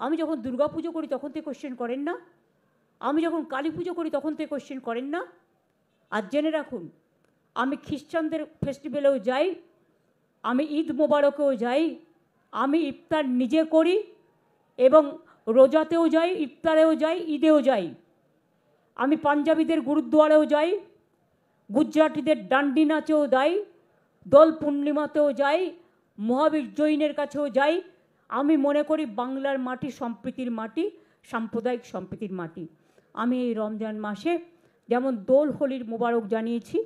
আমি যখন দুর্গা পুজো করি তখন তো কোশ্চেন করেন না, আমি যখন কালী পুজো করি তখন তো কোশ্চেন করেন না। আর জেনে রাখুন, আমি খ্রিস্টানদের ফেস্টিভ্যালেও যাই, আমি ঈদ মোবারকেও যাই, আমি ইফতার নিজে করি এবং রোজাতেও যাই, ইফতারেও যাই, ঈদেও যাই। আমি পাঞ্জাবিদের গুরুদ্বারেও যাই, গুজরাটিদের ডান্ডি নাচেও যাই, দোল পূর্ণিমাতেও যাই, মহাবীর জৈনের কাছেও যাই। আমি মনে করি বাংলার মাটি সম্প্রীতির মাটি, সাম্প্রদায়িক সম্প্রীতির মাটি। আমি এই রমজান মাসে যেমন দোল হোলির মোবারক জানিয়েছি,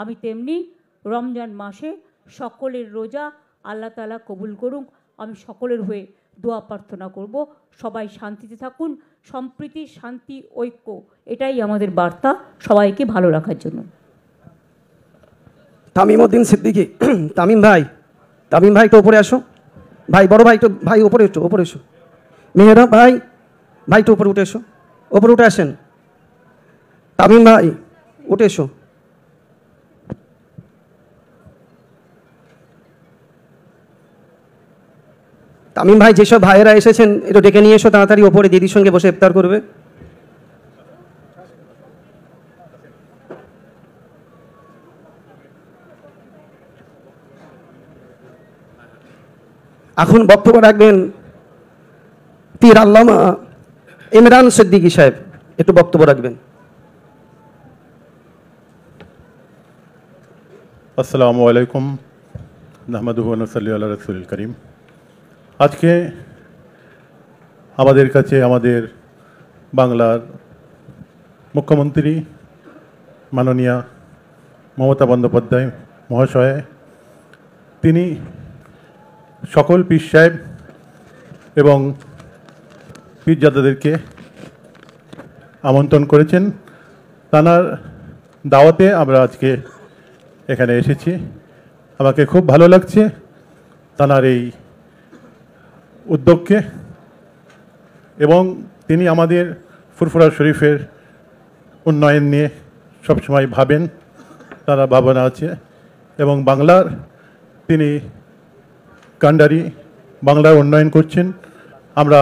আমি তেমনি রমজান মাসে সকলের রোজা আল্লাহ তাআলা কবুল করুক। আমি সকলের হয়ে দোয়া প্রার্থনা করব, সবাই শান্তিতে থাকুন। সম্প্রীতি, শান্তি, ঐক্য, এটাই আমাদের বার্তা সবাইকে ভালো রাখার জন্য। তামিমউদ্দিন সিদ্দিকী, তামিম ভাই একটু উপরে আসো। ভাই বড় ভাই একটু, ভাই উপরে এসো। মেহেরা ভাই একটু উপরে উঠে এসো, উপরে উঠে আসেন। তামিম ভাই উঠে এসো। তামিম ভাই, যেসব ভাইয়েরা এসেছেন একটু ডেকে নিয়ে এসো তাড়াতাড়ি, ওপরে দিদির সঙ্গে বসে ইফতার করবে। এখন বক্তব্য রাখবেন পীর আল্লামা ইমরান সিদ্দিকী সাহেব, একটু বক্তব্য রাখবেন। আসসালামু আলাইকুম, নাহমাদুহু ওয়া নুসাল্লি আলা রাসূলিল কারীম। আজকে আমাদের কাছে আমাদের বাংলার মুখ্যমন্ত্রী মাননীয়া মমতা বন্দ্যোপাধ্যায় মহাশয়, তিনি সকল পীর সাহেব এবং পীরজাদাদেরকে আমন্ত্রণ করেছেন। তানার দাওয়াতে আমরা আজকে এখানে এসেছি। আমাকে খুব ভালো লাগছে তানার এই উদ্যোগকে, এবং তিনি আমাদের ফুরফুরা শরীফের উন্নয়ন নিয়ে সবসময় ভাবেন, তারা ভাবনা আছে। এবং বাংলার তিনি কান্ডারি, বাংলার উন্নয়ন করছেন। আমরা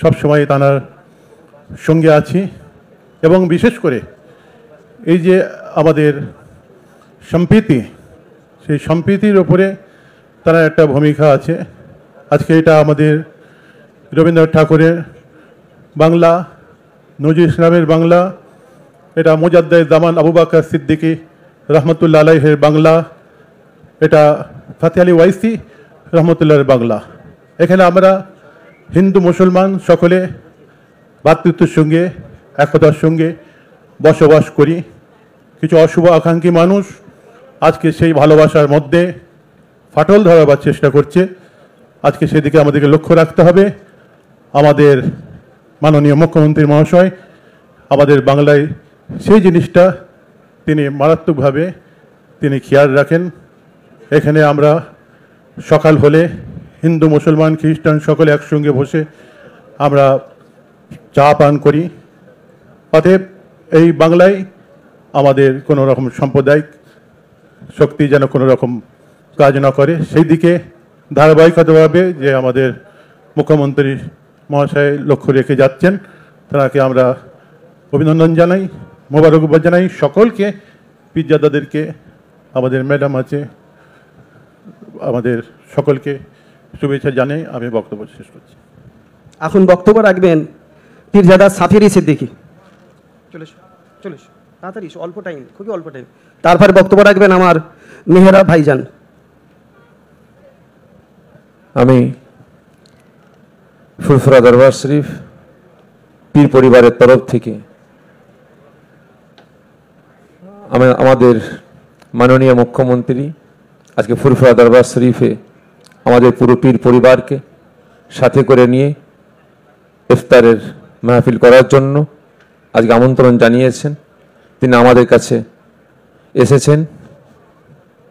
সবসময় তানার সঙ্গে আছি, এবং বিশেষ করে এই যে আমাদের সম্প্রীতি, সেই সম্প্রীতির ওপরে তার একটা ভূমিকা আছে। আজকে এটা আমাদের রবীন্দ্রনাথ ঠাকুরের বাংলা, নজরুল ইসলামের বাংলা, এটা মুজাদ্দেদ জামান আবু বকর সিদ্দিকী রহমতুল্লাহ আলাইহির বাংলা, এটা ফাতে আলী ওয়াইসি রহমতুল্লাহর বাংলা। এখানে আমরা হিন্দু মুসলমান সকলে ভ্রাতৃত্বের সঙ্গে, একতার সঙ্গে বসবাস করি। কিছু অশুভ আকাঙ্ক্ষী মানুষ আজকে সেই ভালোবাসার মধ্যে ফাটল ধরাবার চেষ্টা করছে। আজকে সেদিকে আমাদেরকে লক্ষ্য রাখতে হবে। আমাদের মাননীয় মুখ্যমন্ত্রী মহাশয় আমাদের বাংলায় সেই জিনিসটা তিনি মারাত্মকভাবে তিনি খেয়াল রাখেন। এখানে আমরা সকাল হলে হিন্দু মুসলমান খ্রিস্টান সকলে একসঙ্গে বসে আমরা চা পান করি। অতএব এই বাংলায় আমাদের কোনো রকম সাম্প্রদায়িক শক্তি যেন কোনো রকম কাজ না করে, সেই দিকে ধারাবাহিকতাভাবে যে আমাদের মুখ্যমন্ত্রী মহাশয় লক্ষ্য রেখে যাচ্ছেন, তাকে আমরা অভিনন্দন জানাই, মোবারকবাদ জানাই। সকলকে, পীরজাদাদেরকে, আমাদের ম্যাডাম আছে, আমাদের সকলকে শুভেচ্ছা জানাই। আমি বক্তব্য শেষ করছি। এখন বক্তব্য রাখবেন পীরজাদা সাফিরি সিদ্দিকী। চলে তাড়াতাড়ি, অল্প টাইম, খুবই অল্প টাইম। তারপরে বক্তব্য রাখবেন আমার মেহেরা ভাইজান। আমি ফুরফুরা দরবার শরীফ পীর পরিবারের তরফ থেকে আমাদের মাননীয় মুখ্যমন্ত্রী আজকে ফুরফুরা দরবার শরীফে আমাদের পুরো পীর পরিবারকে সাথে করে নিয়ে ইফতারের মাহফিল করার জন্য আজকে আমন্ত্রণ জানিয়েছেন। তিনি আমাদের কাছে এসেছেন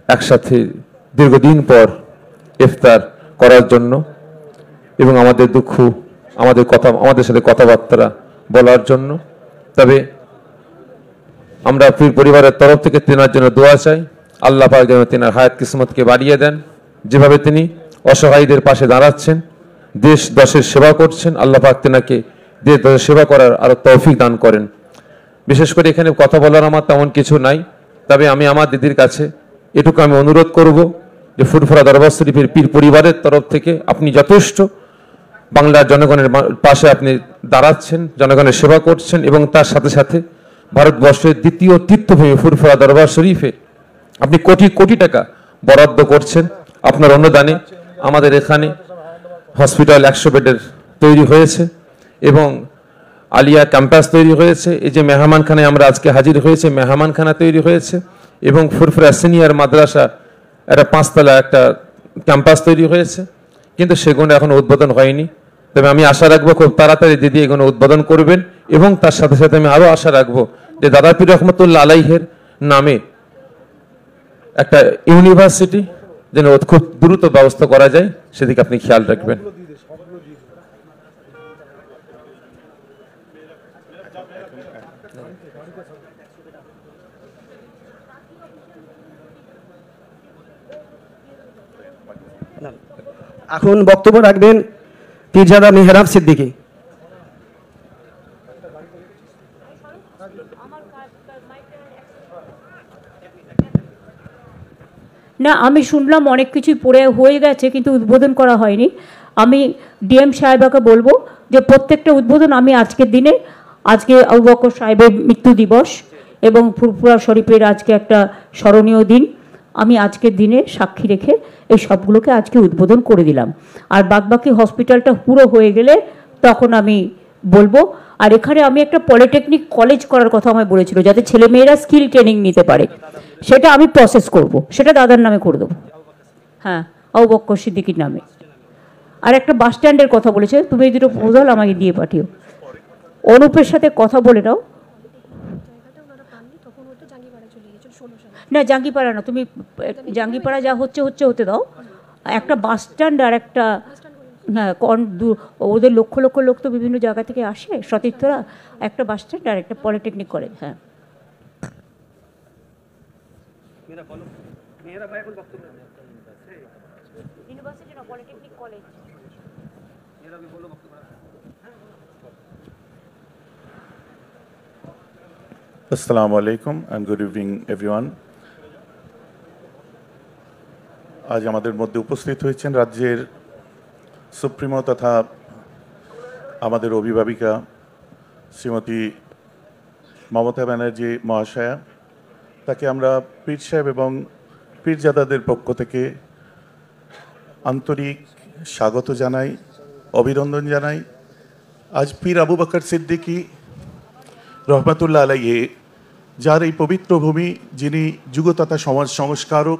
একসাথে দীর্ঘদিন পর ইফতার করার জন্য, এবং আমাদের দুঃখ, আমাদের সাথে কথাবার্তা বলার জন্য। তবে আমরা পীর পরিবারের তরফ থেকে তেনার জন্য দোয়া চাই, আল্লাহ পাক যেন তেনার হায়াত কিসমতকে বাড়িয়ে দেন। যেভাবে তিনি অসহায়দের পাশে দাঁড়াচ্ছেন, দেশ দশের সেবা করছেন। আল্লাহ পাক তেনাকে দেশ দশের সেবা করার আরো তৌফিক দান করেন। বিশেষ করে এখানে কথা বলার আমার তেমন কিছু নাই, তবে আমি আমার দিদির কাছে এটুকু আমি অনুরোধ করব যে ফুরফুরা দরবার শরীফের পীর পরিবারের তরফ থেকে আপনি যথেষ্ট বাংলার জনগণের পাশে আপনি দাঁড়াচ্ছেন, জনগণের সেবা করছেন, এবং তার সাথে সাথে ভারতবর্ষের দ্বিতীয় তীর্থভূমি ফুরফুরা দরবার শরীফে আপনি কোটি কোটি টাকা বরাদ্দ করছেন। আপনার অনুদানে আমাদের এখানে হসপিটাল 100 বেডের তৈরি হয়েছে এবং আলিয়া ক্যাম্পাস তৈরি হয়েছে। এই যে মেহমানখানায় আমরা আজকে হাজির হয়েছে, মেহমানখানা তৈরি হয়েছে এবং ফুরফুরা সিনিয়র মাদ্রাসা একটা 5 তলা একটা ক্যাম্পাস তৈরি হয়েছে, কিন্তু সেগুলো এখন উদ্বোধন হয়নি। তবে আমি আশা রাখবো খুব তাড়াতাড়ি দিদি এগুলো উদ্বোধন করবেন, এবং তার সাথে সাথে আমি আরও আশা রাখবো যে দাদা পীর রহমতুল্লাহ আলাইহের নামে একটা ইউনিভার্সিটি যেন খুব দ্রুত ব্যবস্থা করা যায়, সেদিকে আপনি খেয়াল রাখবেন। এখন বক্তব্য রাখবেন পীরজাদা মেহরাব সিদ্দিকী। না, আমি শুনলাম অনেক কিছুই পড়ে হয়ে গেছে কিন্তু উদ্বোধন করা হয়নি। আমি ডিএম সাহেবাকে বলবো যে প্রত্যেকটা উদ্বোধন আমি আজকের দিনে, আজকে আবু বকর সাহেবের মৃত্যু দিবস এবং ফুরফুরা শরীফের আজকে একটা স্মরণীয় দিন, আমি আজকের দিনে সাক্ষী রেখে এই সবগুলোকে আজকে উদ্বোধন করে দিলাম। আর বাদবাকি হসপিটালটা পুরো হয়ে গেলে তখন আমি বলবো। আর এখানে আমি একটা পলিটেকনিক কলেজ করার কথা আমায় বলেছিল, যাতে ছেলেমেয়েরা স্কিল ট্রেনিং নিতে পারে, সেটা আমি প্রসেস করব, সেটা দাদার নামে করে দেবো। হ্যাঁ, আবু বকর সিদ্দিকীর নামে। আর একটা বাস স্ট্যান্ডের কথা বলেছে, তুমি এই দুটো প্রপোজাল আমাকে দিয়ে পাঠিও। অনুপের সাথে কথা বলে নাও। না, জাঙ্গিপাড়া না, তুমি জাঙ্গিপাড়া যা হচ্ছে হতে দাও। একটা বাস স্ট্যান্ড আর একটা, হ্যাঁ, ওদের লক্ষ লক্ষ লোক তো বিভিন্ন জায়গা থেকে আসে সতীর্থরা, একটা বাস স্ট্যান্ড আর একটা পলিটেকনিক কলেজ। হ্যাঁ, ইউনিভার্সিটি না, polytechnic college. Assalamu alaikum and good evening everyone. আজ আমাদের মধ্যে উপস্থিত হয়েছেন রাজ্যের সুপ্রিমো তথা আমাদের অভিভাবিকা শ্রীমতী মমতা ব্যানার্জি মহাশয়া। তাকে আমরা পীর সাহেব এবং পীরজাদাদের পক্ষ থেকে আন্তরিক স্বাগত জানাই, অভিনন্দন জানাই। আজ পীর আবু বকর সিদ্দিকী রহমতুল্লাহ আলাইহি, যার এই পবিত্র ভূমি, যিনি যুগ তথা সমাজ সংস্কারক,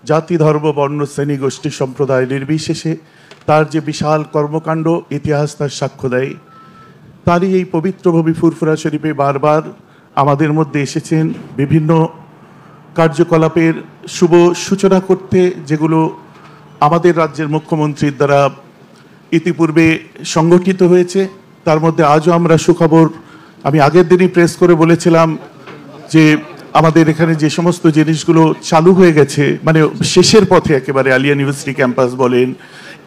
জাতি ধর্ম বর্ণ শ্রেণী গোষ্ঠী সম্প্রদায় নির্বিশেষে তার যে বিশাল কর্মকাণ্ড ইতিহাস তার সাক্ষ্য দেয়, তারই এই পবিত্র ভূমি ফুরফুরা শরীফে বারবার আমাদের মধ্যে এসেছেন বিভিন্ন কার্যকলাপের শুভ সূচনা করতে, যেগুলো আমাদের রাজ্যের মুখ্যমন্ত্রীর দ্বারা ইতিপূর্বে সংগঠিত হয়েছে। তার মধ্যে আজও আমরা সুখবর, আমি আগের দিনই প্রেস করে বলেছিলাম যে আমাদের এখানে যে সমস্ত জিনিসগুলো চালু হয়ে গেছে, মানে শেষের পথে একেবারে, আলিয়া ইউনিভার্সিটি ক্যাম্পাস বলেন,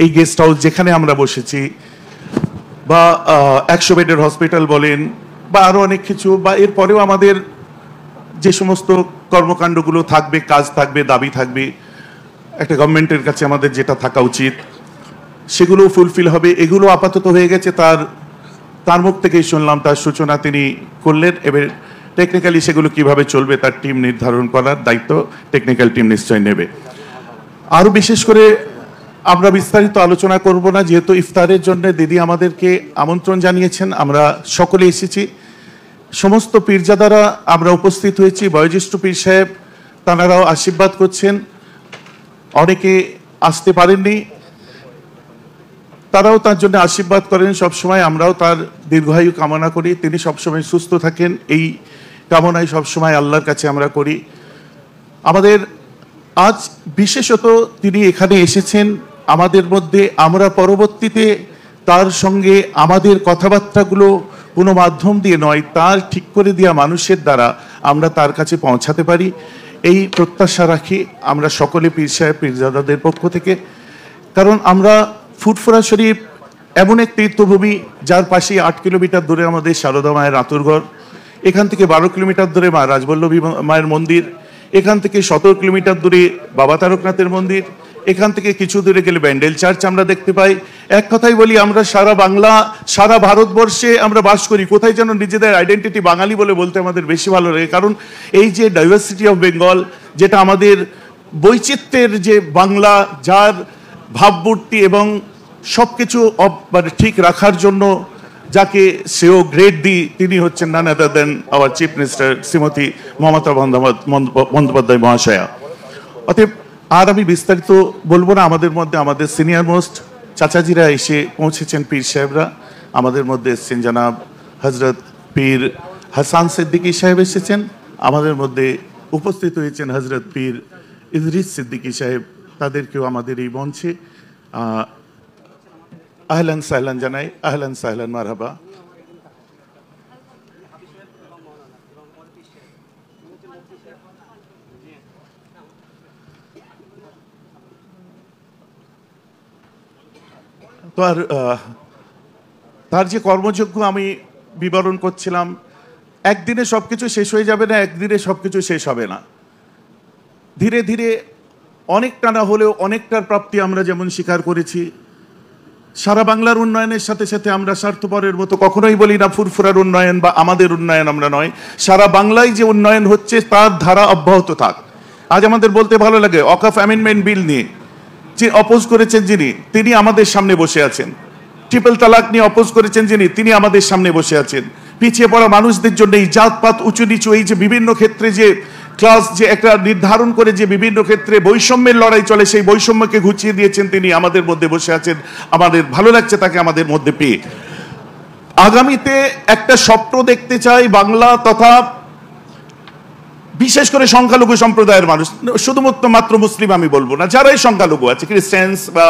এই গেস্ট হাউস যেখানে আমরা বসেছি, বা 100 বেডের হসপিটাল বলেন, বা আরও অনেক কিছু, বা এরপরেও আমাদের যে সমস্ত কর্মকাণ্ডগুলো থাকবে, কাজ থাকবে, দাবি থাকবে, একটা গভর্নমেন্টের কাছে আমাদের যেটা থাকা উচিত সেগুলো ফুলফিল হবে। এগুলো আপাতত হয়ে গেছে, তার মুখ থেকেই শুনলাম, তার সূচনা তিনি করলেন। এবার টেকনিক্যালি সেগুলো কিভাবে চলবে তার টিম নির্ধারণ করার দায়িত্ব টেকনিক্যাল টিম নিশ্চয় নেবে। আরও বিশেষ করে আমরা বিস্তারিত আলোচনা করব না, যেহেতু ইফতারের জন্য দিদি আমাদেরকে আমন্ত্রণ জানিয়েছেন, আমরা সকলে এসেছি। সমস্ত পীরজাদারা আমরা উপস্থিত হয়েছি, বয়োজ্যেষ্ঠ পীর সাহেব তাঁরাও আশীর্বাদ করছেন, অনেকে আসতে পারেননি, তারাও তার জন্য আশীর্বাদ করেন সবসময়। আমরাও তার দীর্ঘায়ু কামনা করি, তিনি সবসময় সুস্থ থাকেন, এই কামনাই সবসময় আল্লাহর কাছে আমরা করি। আমাদের আজ বিশেষত তিনি এখানে এসেছেন আমাদের মধ্যে, আমরা পরবর্তীতে তার সঙ্গে আমাদের কথাবার্তাগুলো কোনো মাধ্যম দিয়ে নয়, তার ঠিক করে দেওয়া মানুষের দ্বারা আমরা তার কাছে পৌঁছাতে পারি, এই প্রত্যাশা রাখি আমরা সকলে পীর সাহেব পীরজাদাদের পক্ষ থেকে। কারণ আমরা ফুরফুরা শরীফ এমন এক তীর্থভূমি যার পাশে 8 কিলোমিটার দূরে আমাদের সারদা মায়ের আঁতুরঘর, এখান থেকে 12 কিলোমিটার দূরে মা রাজবল্লভী মায়ের মন্দির, এখান থেকে 17 কিলোমিটার দূরে বাবা তারকনাথের মন্দির, এখান থেকে কিছু দূরে গেলে ব্যান্ডেল চার্চ আমরা দেখতে পাই। এক কথাই বলি, আমরা সারা বাংলা, সারা ভারতবর্ষে আমরা বাস করি, কোথায় যেন নিজেদের আইডেন্টিটি বাঙালি বলে বলতে আমাদের বেশি ভালো লাগে। কারণ এই যে ডাইভার্সিটি অফ বেঙ্গল, যেটা আমাদের বৈচিত্র্যের যে বাংলা, যার ভাবমূর্তি এবং সব কিছু মানে ঠিক রাখার জন্য যাকে সেও গ্রেড দিই, তিনি হচ্ছেন none other than our chief minister Shrimati Mamata Bandyopadhyay মহাশয়া। অতএব আর আমি বিস্তারিত বলবো না। আমাদের মধ্যে আমাদের সিনিয়র মোস্ট চাচাজিরা এসে পৌঁছেছেন, পীর সাহেবরা আমাদের মধ্যে এসেছেন। জনাব হজরত পীর হাসান সিদ্দিকী সাহেব এসেছেন, আমাদের মধ্যে উপস্থিত হয়েছেন হজরত পীর ইদরিস সিদ্দিকী সাহেব, তাদেরকেও আমাদের এই মঞ্চে আহলান সাহলান জানাই। আহলান সাহলান, মারহাবা। তো আর তার যে কর্মযজ্ঞ আমি বিবরণ করছিলাম, একদিনে সবকিছু শেষ হয়ে যাবে না, একদিনে সবকিছু শেষ হবে না। ধীরে ধীরে অনেকটা না হলেও অনেকটার প্রাপ্তি আমরা যেমন স্বীকার করেছি। সারা বাংলার উন্নয়নের সাথে সাথে আমরা স্বার্থপরের মতো কখনোই বলি না ফুরফুরার উন্নয়ন বা আমাদের উন্নয়ন আমরা নয়। সারা বাংলায় যে উন্নয়ন হচ্ছে তার ধারা অব্যাহত থাক। আজ আমাদের বলতে ভালো লাগে, ওয়াকফ অ্যামেন্ডমেন্ট বিল নিয়ে যে অপোজ করেছেন যিনি, তিনি আমাদের সামনে বসে আছেন। ট্রিপল তালাক নিয়ে অপোজ করেছেন যিনি, তিনি আমাদের সামনে বসে আছেন। পিছিয়ে পড়া মানুষদের জন্য এই জাতপাত, উঁচু নিচু, এই যে বিভিন্ন ক্ষেত্রে যে ক্লাস যে একটা নির্ধারণ করে যে বিভিন্ন ক্ষেত্রে বৈষম্যের লড়াই চলে, সেই বৈষম্যকে ঘুচিয়ে দিয়েছেন তিনি, আমাদের মধ্যে বসে আছেন। আমাদের ভালো লাগছে তাকে আমাদের মধ্যে পেয়ে। আগামীতে একটা স্বপ্ন দেখতে চাই বাংলা তথা বিশেষ করে সংখ্যালঘু সম্প্রদায়ের মানুষ, শুধুমাত্র মুসলিম আমি বলবো না, যারাই সংখ্যালঘু আছে, খ্রিস্টানস বা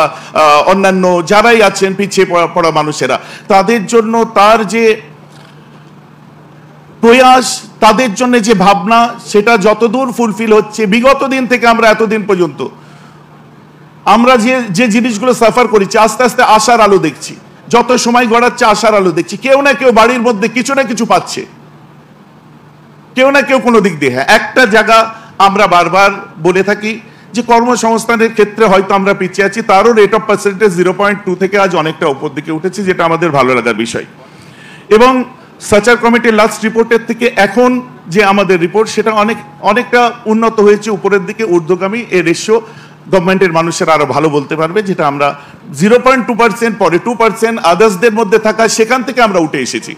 অন্যান্য যারাই আছেন পিছিয়ে পড়া মানুষেরা, তাদের জন্য তার যে প্রয়াস, তাদের জন্য যে ভাবনা, সেটা যতদূর ফুলফিল হচ্ছে বিগত দিন থেকে আমরা এতদিন পর্যন্ত আমরা যে জিনিসগুলো সাফার করেছি, আস্তে আস্তে আশার আলো দেখছি। যত সময় গড়াচ্ছে আশার আলো দেখছি। কেউ না কেউ বাড়ির মধ্যে কিছু না কিছু পাচ্ছে, কেউ না কেউ কোনো দিক দিয়ে। হ্যাঁ, একটা জায়গা আমরা বারবার বলে থাকি যে কর্মসংস্থানের ক্ষেত্রে হয়তো আমরা পিছিয়ে আছি, তারও রেট অফ পার্সেন্টেজ 0.2 থেকে আজ অনেকটা উপর দিকে উঠেছে, যেটা আমাদের ভালো লাগার বিষয়। এবং সাচার কমিটির লাস্ট রিপোর্টের থেকে এখন যে আমাদের রিপোর্ট, সেটা অনেকটা উন্নত হয়েছে, উপরের দিকে ঊর্ধ্বগামী। এর রেশিও গভর্নমেন্টের মানুষেরা আরো ভালো বলতে পারবে, যেটা আমরা 0.2% পরে 2% আদার্সদের মধ্যে থাকা, সেখান থেকে আমরা উঠে এসেছি।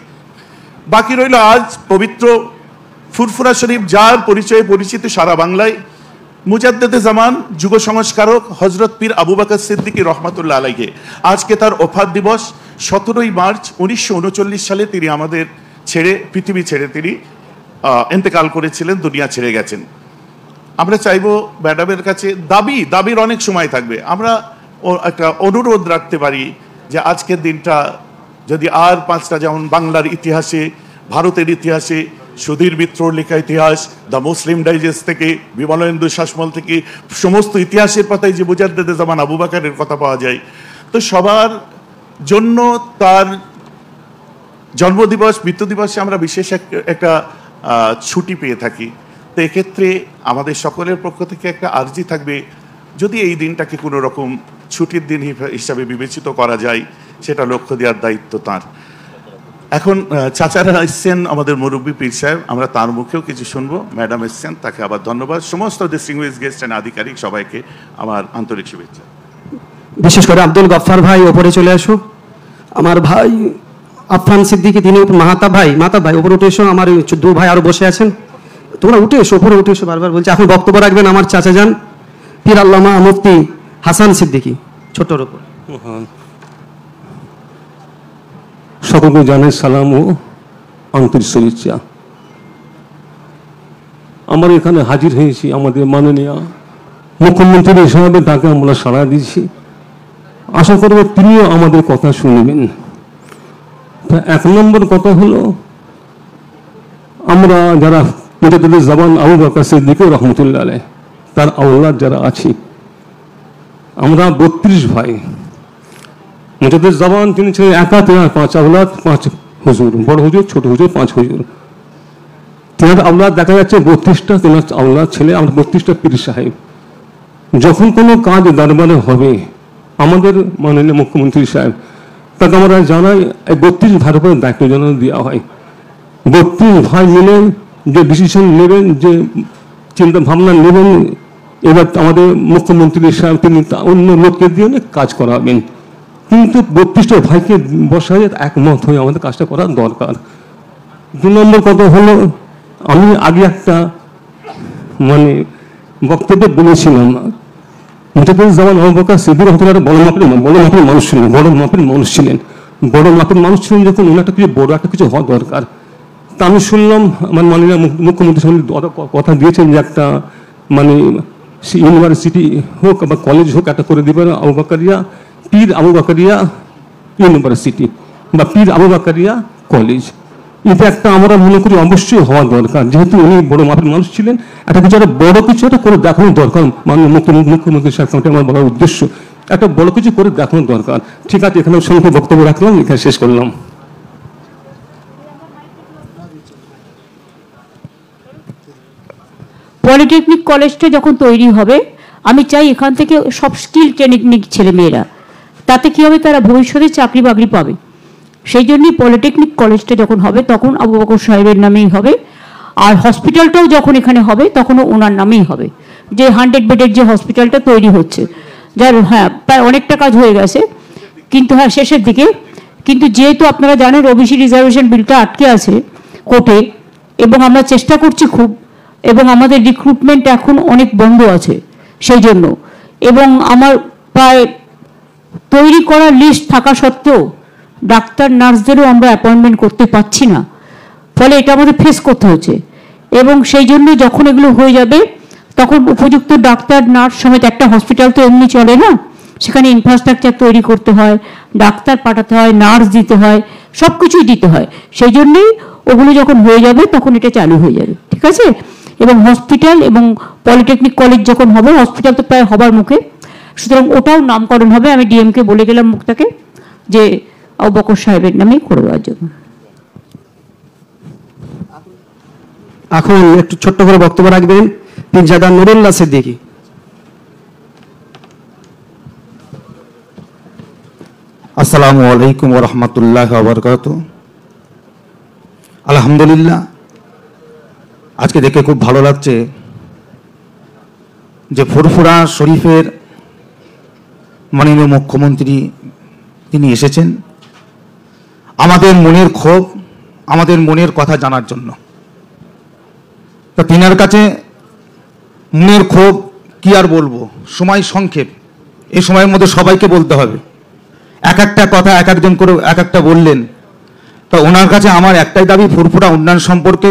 বাকি রইল আজ পবিত্র ফুরফুরা শরীফ, যার পরিচয়ে পরিচিত সারা বাংলায়। মুজাদ্দেদে জামান, যুগ সংস্কারক হজরত পীর আবু বকর সিদ্দিকী রহমাতুল্লাহ আলাইহি, আজকে তার ওফাত দিবস। 17ই মার্চ 1939 সালে তিনি আমাদের পৃথিবী ছেড়ে তিনি ইন্তেকাল করেছিলেন, দুনিয়া ছেড়ে গেছেন। আমরা চাইবো ম্যাডামের কাছে, দাবির অনেক সময় থাকবে, আমরা একটা অনুরোধ রাখতে পারি যে আজকের দিনটা যদি আর 5টা, যেমন বাংলার ইতিহাসে, ভারতের ইতিহাসে সুধীর মিত্রর লেখা ইতিহাস, দ্য মুসলিম ডাইজেস্ট থেকে, বিমলেন্দু শাসমল থেকে, সমস্ত ইতিহাসের পাতায় যে মুজাদ্দেদে জামান আবু বকরের কথা পাওয়া যায়, তো সবার জন্য তার জন্মদিবস, মৃত্যু দিবসে আমরা বিশেষ একটা ছুটি পেয়ে থাকি। তো এক্ষেত্রে আমাদের সকলের পক্ষ থেকে একটা আর্জি থাকবে, যদি এই দিনটাকে কোনো রকম ছুটির দিন হিসাবে বিবেচিত করা যায়, সেটা লক্ষ্য দেওয়ার দায়িত্ব তার। এখন চাচারা এসছেন, আমাদের মুরব্বী পীর সাহেব, আমরা তার মুখেও কিছু শুনবো। ম্যাডাম এসছেন, তাকে আবার ধন্যবাদ। সমস্ত ডিস্টিংগুইশড গেস্ট এন্ড আধিকারিক সবাইকে আমার আন্তরিক শুভেচ্ছা। বিশেষ করে আব্দুল গফফার ভাই ওপরে চলে আসো। আমার ভাই আফফান সিদ্দিকী, তিনি মাহাতাব ভাই ওপরে উঠে এসো। আমার দু ভাই আরো বসে আছেন, তোমরা উঠে এসো, ওপরে উঠে এসো। বারবার বলছি, এখন বক্তব্য রাখবেন আমার চাচা যান পীর আল্লামা মুফতি হাসান সিদ্দিকী, ছোট্টর ওপর। সকলকে জানাই সালাম ও আন্তরিক শুভেচ্ছা। আমরা এখানে হাজির হয়েছি আমাদের মাননীয় মুখ্যমন্ত্রী হিসাবে, তাকে আমরা সাড়া দিয়েছি। আশা করব তিনিও আমাদের কথা শুনবেন। এক নম্বর কথা হলো, আমরা যারা মুজাদ্দেদে জামান আবু বকর সিদ্দিকী রহমতুল্লাহ আলাইহি, তার আওলাদ যারা আছি, আমরা 32 ভাই। মুজাদ্দিদ জামান তিনি ছিলেন একা, তেনার 5 আওলাদ 5 হুজুর, বড় হুজুর, ছোট হুজুর, 5 হুজুর। তেনার আওলাদ দেখা যাচ্ছে 32টা, তেনার আওলাদ ছেলে, আমরা 32টা পীর সাহেব। যখন কোনো কাজ দরবারে হবে, আমাদের মাননীয় মুখ্যমন্ত্রী সাহেব তাকে আমরা জানাই এই 32 ভাইয়ের উপরে দায়িত্ব যেন দেওয়া হয়। 32 ভাই মিলে যে ডিসিশন নেবেন, যে চিন্তা ভাবনা নেবেন, এবার আমাদের মুখ্যমন্ত্রী সাহেব তিনি অন্য লোককে দিয়ে অনেক কাজ করাবেন, কিন্তু 32টা ভাইকে বসায় একমত হয়ে আমাদের কাজটা করা দরকার। 2 নম্বর কথা হলো, আমি আগে একটা বক্তব্যে বলেছিলাম, মুজাদ্দিদ জামান আবু বকর সিদ্দিক রহমাতুল্লাহ বড় মাপের মানুষ ছিলেন, বড় মাপের মানুষ ছিলেন যখন ওনার একটা কিছু বড় একটা কিছু হওয়া দরকার। তা আমি শুনলাম আমার মাননীয় মুখ্যমন্ত্রী কথা দিয়েছেন যে একটা ইউনিভার্সিটি হোক বা কলেজ হোক একটা করে দেবেন, আবু বকরিয়া, পীর আবু বকরিয়া ইউনিভার্সিটি বা পীর আবু বকরিয়া কলেজ। এটা একটা আমরা মনে করি অবশ্যই হওয়া দরকার, যেহেতু উনি বড় মাপের মানুষ ছিলেন। একটা কিছু একটা বড় কিছু একটা করে দেখানো দরকার, মাননীয় মুখ্যমন্ত্রী সাহেব আমার বলার উদ্দেশ্য, একটা বড় কিছু করে দেখানো দরকার। ঠিক আছে, এখানে সঙ্গে বক্তব্য রাখলাম, এখানে শেষ করলাম। পলিটেকনিক কলেজটা যখন তৈরি হবে, আমি চাই এখান থেকে সব স্কিল ট্রেনিং ছেলেমেয়েরা, তাতে কী হবে, তারা ভবিষ্যতে চাকরি বাকরি পাবে। সেই জন্যই পলিটেকনিক কলেজটা যখন হবে তখন আবু বকর সাহেবের নামেই হবে, আর হসপিটালটাও যখন এখানে হবে তখনও ওনার নামেই হবে। যে 100 বেডের যে হসপিটালটা তৈরি হচ্ছে, যার প্রায় অনেকটা কাজ হয়ে গেছে, কিন্তু শেষের দিকে। কিন্তু যেহেতু আপনারা জানেন ওবিসি রিজার্ভেশন বিলটা আটকে আছে কোর্টে, এবং আমরা চেষ্টা করছি খুব, এবং আমাদের রিক্রুটমেন্ট এখন অনেক বন্ধ আছে সেই জন্য, এবং আমার প্রায় তৈরি করা লিস্ট থাকা সত্ত্বেও ডাক্তার নার্সদেরও আমরা অ্যাপয়েন্টমেন্ট করতে পারছি না, ফলে এটা আমাদের ফেস করতে হচ্ছে। এবং সেই জন্য যখন এগুলো হয়ে যাবে তখন উপযুক্ত ডাক্তার নার্স সমেত, একটা হসপিটাল তো এমনি চলে না, সেখানে ইনফ্রাস্ট্রাকচার তৈরি করতে হয়, ডাক্তার পাঠাতে হয়, নার্স দিতে হয়, সব কিছুই দিতে হয়। সেই জন্যই ওগুলো যখন হয়ে যাবে তখন এটা চালু হয়ে যাবে, ঠিক আছে। এবং হসপিটাল এবং পলিটেকনিক কলেজ যখন হবে, হসপিটাল তো প্রায় হবার মুখে, সুতরাং ওটাও নামকরণ হবে। আমি ডিএমকে বলে গেলাম মুক্তাকে যে আবু বকর সাহেবের নামে করে দেওয়ার জন্য। এখন একটু ছোট্ট করে বক্তব্য রাখবেন পীরজাদা নুরুল্লাহ সিদ্দিকী। আসসালামু আলাইকুম ওয়া রাহমাতুল্লাহি ওয়া বারাকাতুহু। আলহামদুলিল্লাহ, আজকে দেখে খুব ভালো লাগছে যে ফুরফুরা শরীফের মাননীয় মুখ্যমন্ত্রী তিনি এসেছেন আমাদের মনের ক্ষোভ, আমাদের মনের কথা জানার জন্য। তা তিনার কাছে মনের ক্ষোভ কি আর বলবো, সময় সংক্ষেপ, এই সময়ের মধ্যে সবাইকে বলতে হবে, এক একটা কথা এক একজন করে এক একটা বললেন। তা ওনার কাছে আমার একটাই দাবি, ফুরফুরা উন্নয়ন সম্পর্কে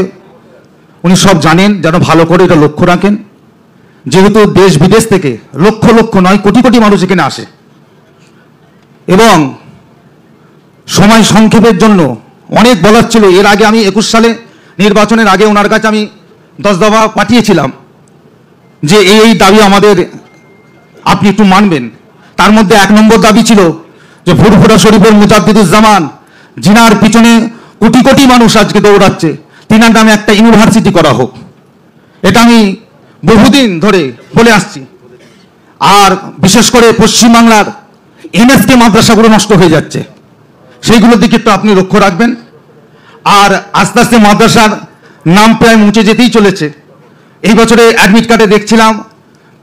উনি সব জানেন, যেন ভালো করে এটা লক্ষ্য রাখেন। যেহেতু দেশ বিদেশ থেকে লক্ষ লক্ষ নয় কোটি কোটি মানুষ এখানে আসে, এবং সময় সংক্ষেপের জন্য অনেক বলার ছিল। এর আগে আমি 21 সালে নির্বাচনের আগে ওনার কাছে আমি 10 দফা পাঠিয়েছিলাম যে এই দাবি আমাদের আপনি একটু মানবেন। তার মধ্যে 1 নম্বর দাবি ছিল যে ফুরফুরা শরীফের মুজাদ্দিদুজ্জামান, যিনার পিছনে কোটি কোটি মানুষ আজকে দৌড়াচ্ছে, তিনার নামে একটা ইউনিভার্সিটি করা হোক। এটা আমি বহুদিন ধরে বলে আসছি। আর বিশেষ করে পশ্চিমবাংলার এনএসকে মাদ্রাসাগুলো নষ্ট হয়ে যাচ্ছে, সেইগুলোর দিকে একটু আপনি লক্ষ্য রাখবেন। আর আস্তে আস্তে মাদ্রাসার নাম প্রায় মুছে যেতেই চলেছে। এই বছরে অ্যাডমিট কার্ডে দেখছিলাম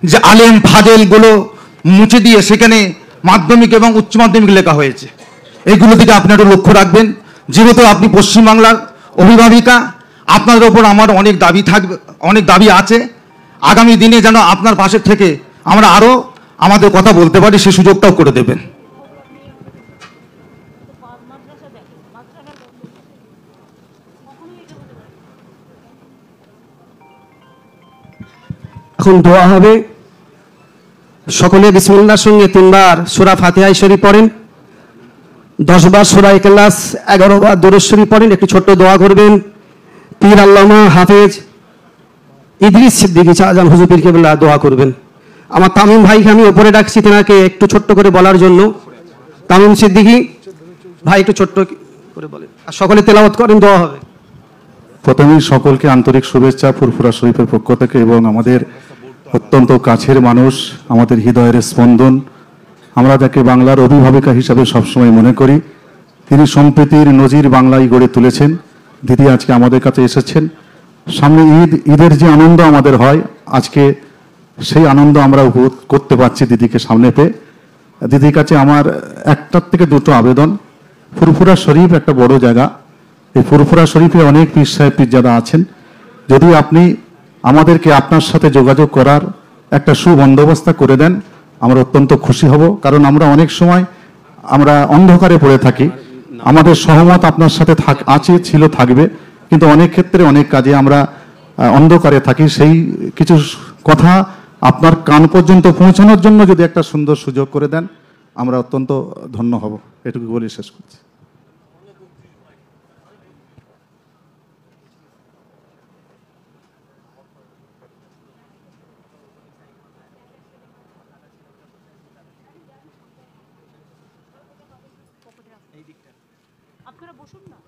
যে আলেম ফাজেলগুলো মুছে দিয়ে সেখানে মাধ্যমিক এবং উচ্চ মাধ্যমিক লেখা হয়েছে। এইগুলো দিকে আপনি একটু লক্ষ্য রাখবেন। যেহেতু আপনি পশ্চিমবাংলার অভিভাবিকা, আপনার ওপর আমার অনেক দাবি থাকবে, অনেক দাবি আছে। আগামী দিনে যেন আপনার পাশে থেকে আমরা আরও আমাদের কথা বলতে পারি, সে সুযোগটাও করে দেবেন। এখন দোয়া হবে। সকলে বিসমিল্লাহর সঙ্গে 3 বার সূরা ফাতিহা শরীফ পড়েন, 10 বার সূরা ইখলাস, 11 বার দুরূদ শরীফ পড়েন। একটু ছোট্ট দোয়া করবেন। পীর আল্লামা হাফেজ ইদ্রিস সিদ্দিকী শাহজাহান হুজুর পীর কেবলা দোয়া করবেন। আমার তামিম ভাইকে আমি উপরে ডাকছি তেনাকে একটু ছোট্ট করে বলার জন্য। তামিম সিদ্দিকী ভাই একটু ছোট্ট করে বলেন, আর সকলে তেলাওয়াত করেন, দোয়া হবে। প্রথমেই সকলকে আন্তরিক শুভেচ্ছা ফুরফুরা শরীফের পক্ষ থেকে, এবং আমাদের অত্যন্ত কাছের মানুষ, আমাদের হৃদয়ের স্পন্দন, আমরা তাকে বাংলার অভিভাবিকা হিসাবে সবসময় মনে করি। তিনি সম্প্রীতির নজির বাংলায় গড়ে তুলেছেন। দিদি আজকে আমাদের কাছে এসেছেন, সামনে ঈদের যে আনন্দ আমাদের হয়, আজকে সেই আনন্দ আমরা উপভোগ করতে পারছি দিদিকে সামনে পেয়ে। দিদির কাছে আমার একটার থেকে দুটো আবেদন। ফুরফুরা শরীফ একটা বড় জায়গা, এই ফুরফুরা শরীফে অনেক পীর সাহেব পীরজাদা আছেন। যদি আপনি আমাদেরকে আপনার সাথে যোগাযোগ করার একটা সুবন্দোবস্ত করে দেন, আমরা অত্যন্ত খুশি হব। কারণ আমরা অনেক সময় আমরা অন্ধকারে পড়ে থাকি, আমাদের সহমত আপনার সাথে আছে, ছিল, থাকবে, কিন্তু অনেক ক্ষেত্রে অনেক কাজে আমরা অন্ধকারে থাকি। সেই কিছু কথা আপনার কান পর্যন্ত পৌঁছানোর জন্য যদি একটা সুন্দর সুযোগ করে দেন, আমরা অত্যন্ত ধন্য হব। এটুকু বলে শেষ করছি। আপনারা বসুন না।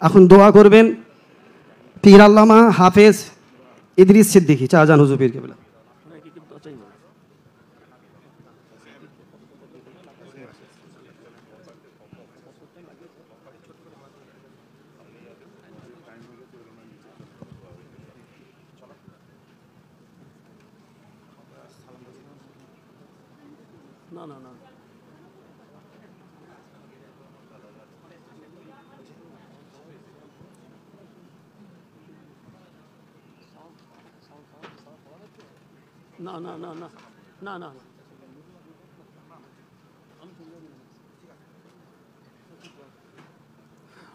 এখন দোয়া করবেন পীর আল্লামা হাফেজ ইদ্রিস সিদ্দিকী শাহজাহান হুজুর পীর কেবলা।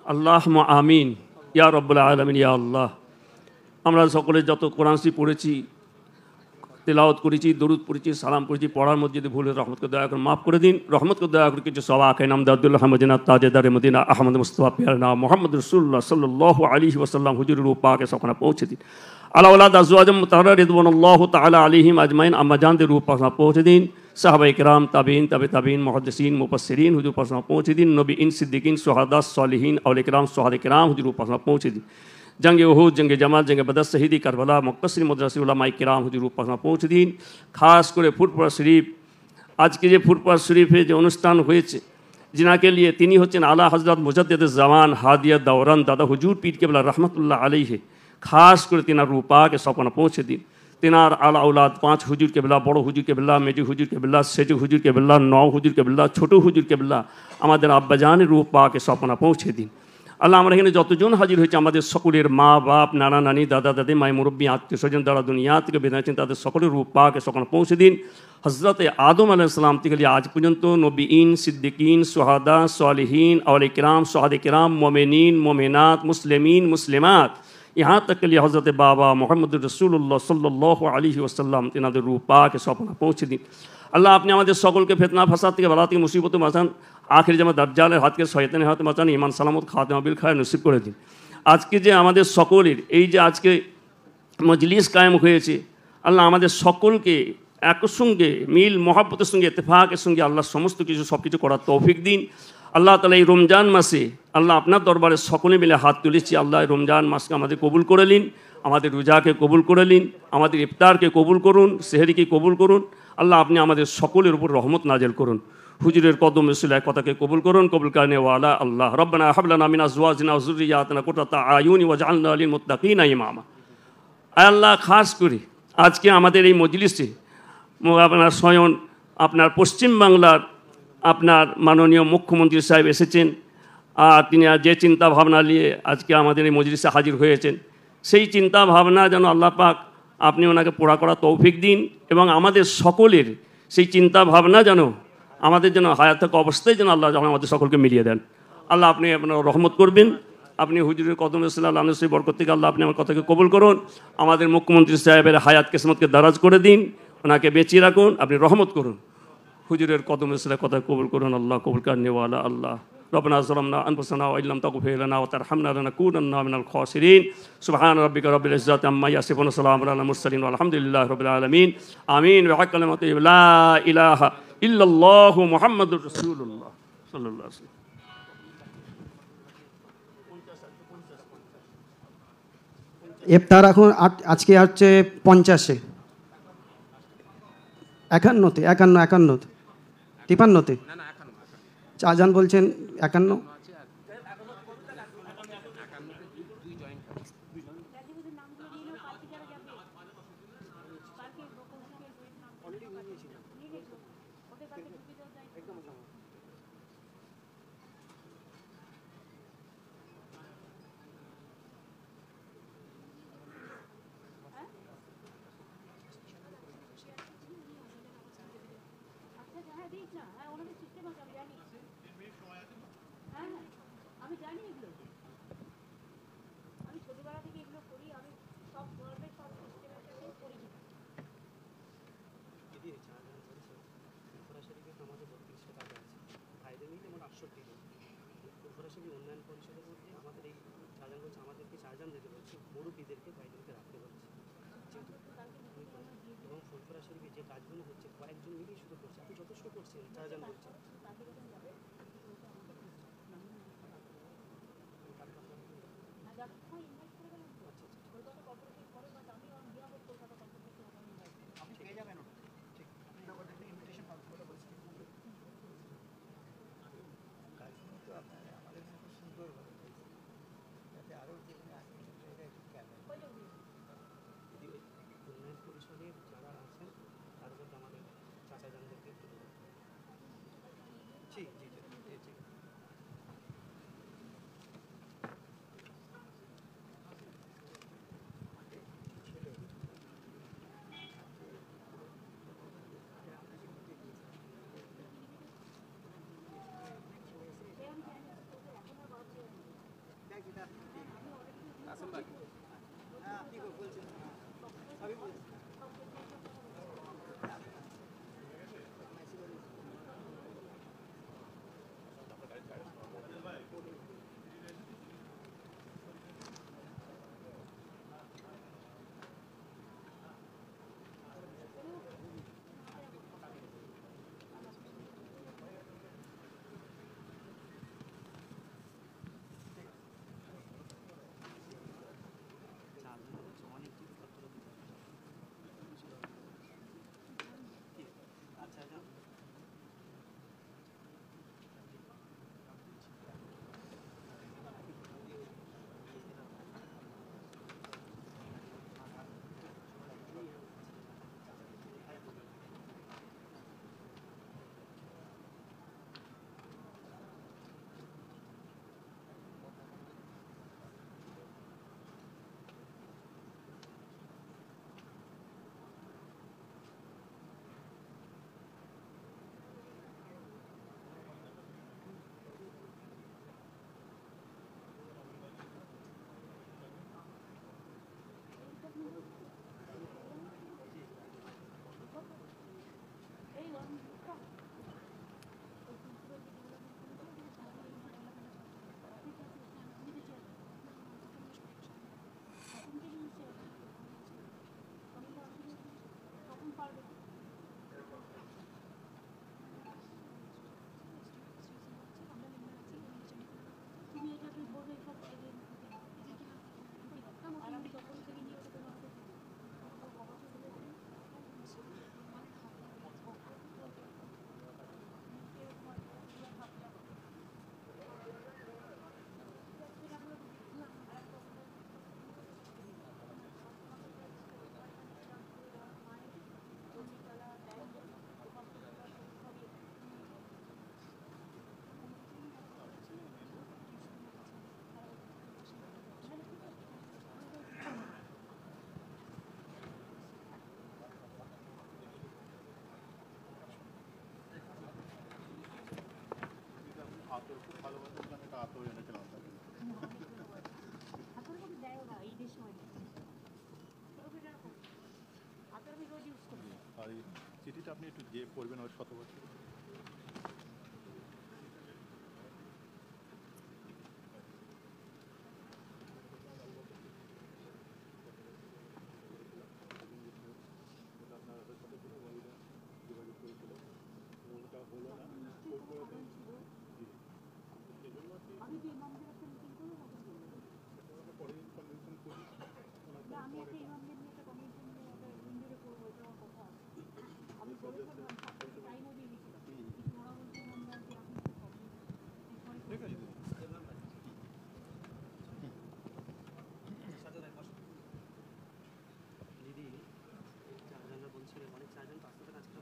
আল্লাহুম্মা আমিন ইয়া রাব্বুল আলামিন ইয়া আল্লাহ। আমরা সকলে যত কোরআন শরীফ পড়েছি, তেলাওয়াত করেছি, দরুদ পড়েছি, সালাম পড়েছি, পড়ার মধ্যে যদি ভুল রহমতকে দয়া করে মাফ করে দিন। রহমতকে দয়া করে কিছু সওয়াকে নাম দাউদুল্লাহ মদিনা তাজেদারে মদিনা আহমদ মুস্তাফা পিয়ারা মোহাম্মদ রাসূলুল্লাহ সাল্লাল্লাহু আলাইহি ওয়াসাল্লাম হুজুরের পাকে সখনা পৌঁছে দিন। আলা ওয়ালাদ আজওয়াজুম মুতাহহারা রিদওয়ানুল্লাহ তাআলা আলাইহিম আজমাইন আম্মা জানদের রূপ পাক পৌঁছে দিন। সাহাবায়ে কেরাম, তাবিঈন, তাবিঈন, মুহাদ্দিসিন, মুফাসসিরিন হুজুর পাক পৌঁছে দিন। নবীন, সিদ্দিকিন, শুহাদা, সালিহিন, আউলিয়া কেরাম, সুহাদা কেরাম হুজুর পাক পৌঁছে দিন। जंग उहद, जंग जमाल, जंग बदर, शहीदी करबला, मुक्तसिर मदरसा उलमाए किराम हुजूर पाक पहुँच दिन। खास করে ফুরফুরা শরীফ, আজকে যে ফুরফুরা শরীফে যে অনুষ্ঠান হয়েছে, जिनाके लिए তিনি হচ্ছেন আলা হযরত মুজাদ্দিদ জামান হাদিয়া দৌরান দাদা হুজুর পীর কেবলা রহমতুল্লাহ আলাইহি। খাস করে তিনার রূপাকে সপনা পৌঁছে দিন। তিনার আলা औलाद 5 হুজুর কেবলা, বড় হুজুর কেবলা, মেজু হুজুর কেবলা, সেজু হুজুর কেবলা, 9 হুজুর কেবলা, ছোট হুজুর কেবলা, আমাদের আব্বাজানের রূপাকে সপনা পৌঁছে দিন। আল্লাহ, আমরা এখানে যতজন হাজির হয়েছে, আমাদের সকলের মা বাপ, নানা নানি, দাদা দাদি, মাই মুরব্বী, আত্মীয় স্বজন যারা দুনিয়া থেকে বিদায় নিয়েছেন, তাদের সকলের রূপ পাকে সকলে পৌঁছে দিন। হজরত আদম আলাইহিস সালাম থেকে আজ পর্যন্ত নবীন, সিদ্দিকিন, সুহাদা, সালিহিন, আউলিয়া কিরাম, সুহাদা কিরাম, মোমেনিন, মোমেনাত, মুসলিমিন, মুসলিমাত, यहाँ तक के लिए हज़रत बाबा मोहम्मद रसूलुल्लाह सल्लल्लाहु अलैहि वसल्लम तिनाদের রূপ পাকে সপনা পৌঁছে দিন। আল্লাহ, আপনি আমাদের সকলকে ফিতনা ফাসাদ থেকে, বালা থেকে, মুসিবত বাঁচান। আখির জামা দাজ্জালের হাত থেকে, শয়তানের হাতে বাঁচান। ঈমান সালামত খাতেমা বিল খায়র নসিব করে দিন। আজকে যে আমাদের সকলের এই যে আজকে মজলিস কায়েম হয়েছে, আল্লাহ আমাদের সকলকে একসঙ্গে মিল মহাব্বতের সঙ্গে, ইত্তেফাকের সঙ্গে আল্লাহ সমস্ত কিছু সব কিছু করার তৌফিক দিন। আল্লাহ তাআলা এই রমজান মাসে আল্লাহ আপনার দরবারে সকলে মিলে হাত তুলেছি। আল্লাহ রমজান মাসকে আমাদের কবুল করে নিন, আমাদের রোজাকে কবুল করে নিন, আমাদের ইফতারকে কবুল করুন, সেহরিকে কবুল করুন। আল্লাহ, আপনি আমাদের সকলের উপর রহমত নাজেল করুন। হুজুরের কদম রসুলের কথাকে কবুল করুন, কবুল করনে ওয়ালা আল্লাহ। রব্বানা হাব লানা মিন আজওয়াজিনা ওয়া যুররিয়াতিনা কুররাতা আয়ুনি ওয়াজআলনা লিল মুত্তাকিনা ইমামা। আল্লাহ, খাস করে আজকে আমাদের এই মজলিসে আপনার স্বয়ং আপনার পশ্চিমবাংলার আপনার মাননীয় মুখ্যমন্ত্রী সাহেব এসেছেন, আর তিনি যে চিন্তা ভাবনা নিয়ে আজকে আমাদের এই মজলিসে হাজির হয়েছেন, সেই চিন্তা ভাবনা যেন আল্লাহ পাক আপনি ওনাকে পুরা করা তৌফিক দিন, এবং আমাদের সকলের সেই চিন্তা ভাবনা যেন আমাদের যেন হায়াত থাকা অবস্থায় যেন আল্লাহ যখন আমাদের সকলকে মিলিয়ে দেন। আল্লাহ, আপনি আপনার রহমত করবেন। আপনি হুজুরের কদম রসুল্লাহ আনসি বরকত থেকে আল্লাহ আপনি আমার কথাকে কবুল করুন। আমাদের মুখ্যমন্ত্রী সাহেবের হায়াত কিসমতকে দারাজ করে দিন, ওনাকে বেঁচিয়ে রাখুন, আপনি রহমত করুন। হুজুরের কদমে সেটা কথা কবুল করুন আল্লাহ, কবুল করনেওয়ালা আল্লাহ। ربنا ظلمنا أنفسنا وإن لم تغفر لنا وترحمنا لنكونن من الخاسرين سبحان ربك رب العزة عما يصفون وسلام على المرسلين والحمد لله رب العالمين آمين بحق كلمة لا إله إلا الله محمد رسول الله صلى الله عليه وسلم ইফতার এখন আজকে হচ্ছে 50-এ 51-তে 51-51 53-তে চারজন বলছেন 51। আমি জানি এগুলো, আমি ছোটবেলা থেকে এগুলো করি, আমি সব ধর্মের সব সিস্টেমের সাথে পরিচিত। আমাদের 32টা কাজ আছে, ভাইদের মিলে আমার 68 জন। ফুরফুরা উন্নয়ন পরিষদের মধ্যে আমাদের এই চারজন বলছে, আমাদেরকে চারজন দিতে বলছে, মুরব্বীদেরকে কয়েকজনকে রাখতে বলছে। এবং ফুরফুরা শরীফে যে কাজগুলো হচ্ছে কয়েকজন মিলেই শুরু করছে, আপনি যথেষ্ট করছেন, চারজন বলছে। যারা আছেন তার মধ্যে আমাদের চাচা জানদেরকে জি জি জি জি চিঠিটা আপনি একটু যে পড়বেন ওর শতবর্ষ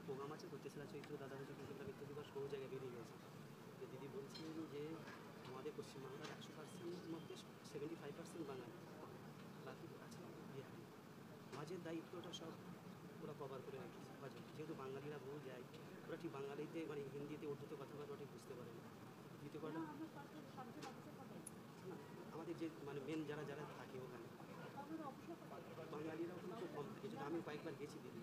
প্রোগ্রাম আছে তো তেসরা চৈত্র দাদা হচ্ছে কলকাতা মৃত্যু দিবস বহু জায়গায় বেরিয়ে গেছে যে দিদি বলছিলেন যে আমাদের পশ্চিমবাংলার 100%-এর মধ্যে 75% বাঙালি, বাকি আছে বিহারি। মাঝের দায়িত্বটা সব ওরা কভার করে রেখেছে বাজে, যেহেতু বাঙালিরা বহু যায়, ওরা ঠিক বাঙালিতে মানে হিন্দিতে উর্দুতে কথা বলে ওরা ঠিক বুঝতে পারে না। দ্বিতীয় কথা আমাদের যে মানে মেন যারা যারা থাকে ওখানে বাঙালিরা ওখানে খুব কম থাকে, যেটা আমি কয়েকবার গেছি দিদি।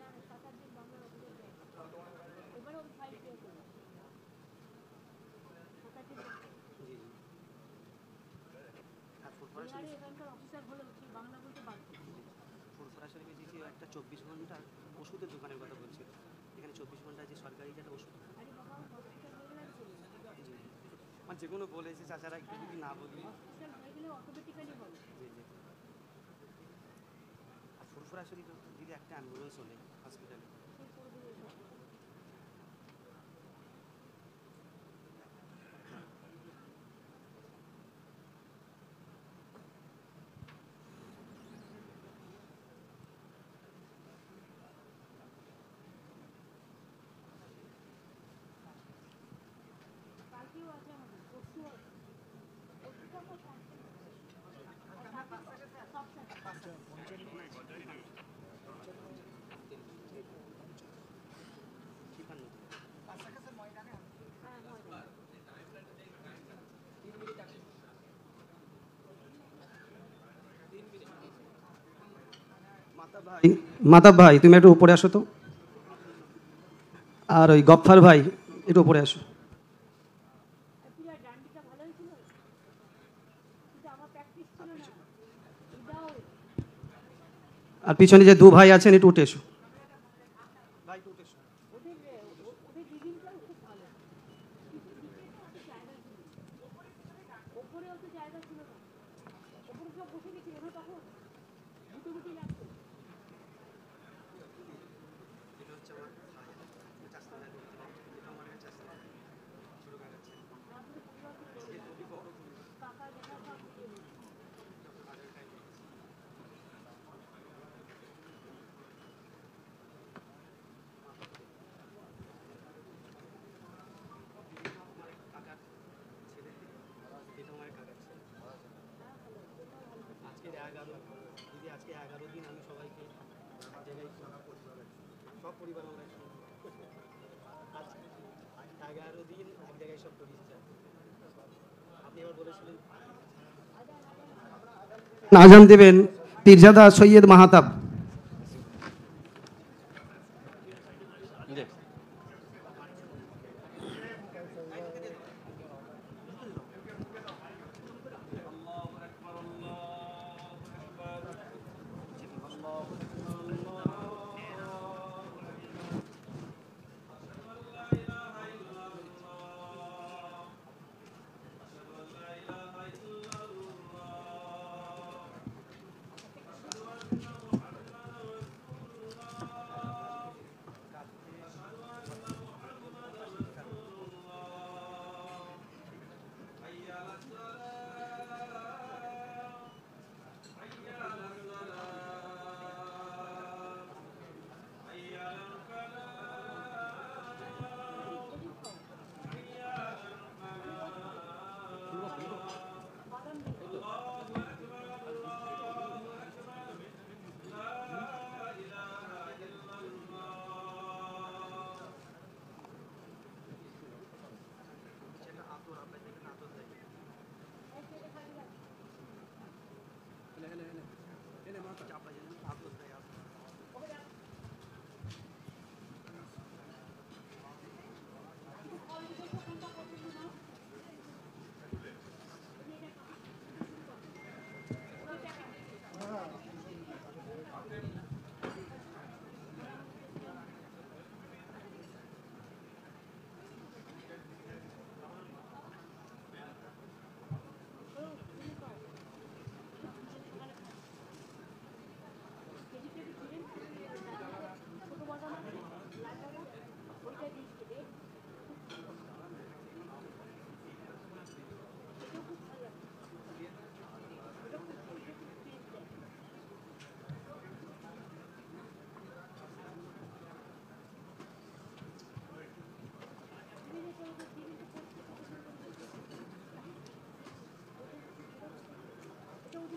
ফুরফুরা শরীফে যে একটা 24 ঘন্টার ওষুধের দোকানের কথা বলছিল, এখানে 24 ঘন্টা যে সরকারি যেটা ওষুধ মানে যে কোনো বলেছে চাচারা একটু যদি না বলি জি জি। আর ফুরফুরা শরীফ দিদি একটা অ্যাম্বুলেন্স হলে হসপিটালে মাতাব ভাই তুমি একটু উপরে আসো তো, আর ওই গফফার ভাই একটু উপরে আসো। আর পিছনে যে দু ভাই আছেন একটু উঠে এসো। আজকে 11 দিন আমি সবাইকে জায়গায় সব পরিবার আমরা 11 দিন এক জায়গায় সব করেছি। আপনি এবার বলেছিলেন আজান দেবেন পীরজাদা সৈয়দ মাহাতাব।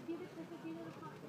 নিজেদের প্রতিদিনের